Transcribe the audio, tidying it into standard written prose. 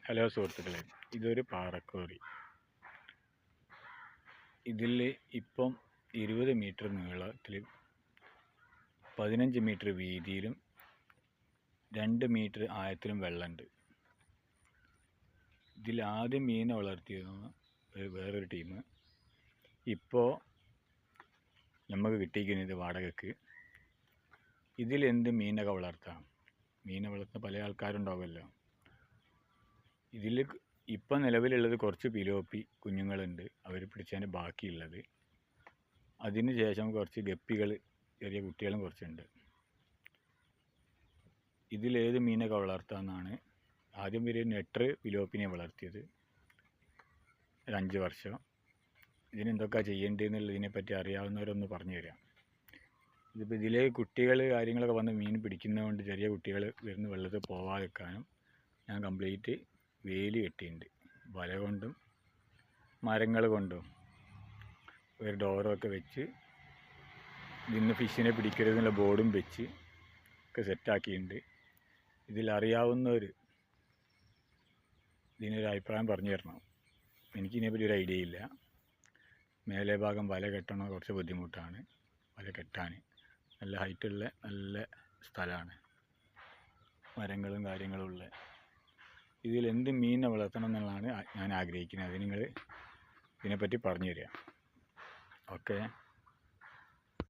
Hello സുഹൃത്തുക്കളെ, ഇതൊരു പാറക്കോറി. ഇതിൽ ഇപ്പം 20 മീറ്റർ നീളത്തിലും 15 മീറ്റർ വീതിയിലും 2 മീറ്റർ ആഴത്തിലും വെള്ളമുണ്ട്. ഇതിൽ ആദ്യം മീനെ വളർത്തിയിരുന്ന വേറൊരു ടീം ഇപ്പോൾ നമുക്ക് കിട്ടിയിരിക്കുന്നത് വാടകയ്ക്ക്. ഇതിൽ എന്ത് മീനൊക്കെ വളർത്താം? മീനെ വളർത്തുന്ന പല ആൾക്കാരുണ്ടാവുമല്ലോ. ഇതിൽ ഇപ്പം നിലവിലുള്ളത് കുറച്ച് പിലോപ്പി കുഞ്ഞുങ്ങളുണ്ട്, അവർ പിടിച്ചതിന് ബാക്കിയുള്ളത്. അതിന് ശേഷം കുറച്ച് ഗപ്പികൾ, ചെറിയ കുട്ടികളും കുറച്ചുണ്ട്. ഇതിലേത് മീനൊക്കെ വളർത്താമെന്നാണ്. ആദ്യം ഒരു നെട്ടർ പിലോപ്പിനെ വളർത്തിയത്, ഒരു 5 വർഷം. ഇതിനെന്തൊക്കെ ചെയ്യേണ്ടതെന്നുള്ളതിനെപ്പറ്റി അറിയാവുന്നവരൊന്ന് പറഞ്ഞു തരാം. ഇതിപ്പോൾ ഇതിലെ കുട്ടികൾ കാര്യങ്ങളൊക്കെ വന്ന് മീൻ പിടിക്കുന്നതുകൊണ്ട് ചെറിയ കുട്ടികൾ വരുന്ന വെള്ളത്തിൽ പോവാതിരിക്കാനും ഞാൻ കംപ്ലീറ്റ് വേലി കെട്ടിയിട്ടുണ്ട്. വല കൊണ്ടും മരങ്ങൾ കൊണ്ടും ഒരു ഡോറൊക്കെ വെച്ച് ഇതിന്ന് ഫിഷിനെ പിടിക്കരുതെന്നുള്ള ബോർഡും വെച്ച് ഒക്കെ സെറ്റാക്കിയിട്ടുണ്ട്. ഇതിലറിയാവുന്നവർ ഇതിനൊരു അഭിപ്രായം പറഞ്ഞു തരണം. എനിക്കിതിനെപ്പറ്റി ഒരു ഐഡിയ ഇല്ല. മേലെ ഭാഗം വല കെട്ടണ കുറച്ച് ബുദ്ധിമുട്ടാണ്. വല കെട്ടാൻ നല്ല ഹൈറ്റുള്ള നല്ല സ്ഥലമാണ്, മരങ്ങളും കാര്യങ്ങളും ഉള്ള. ഇതിലെന്ത് മീനിനെ വളർത്തണം എന്നുള്ളതാണ് ഞാൻ ആഗ്രഹിക്കുന്നത്. അത് നിങ്ങൾ ഇതിനെപ്പറ്റി പറഞ്ഞു തരിക. ഓക്കെ.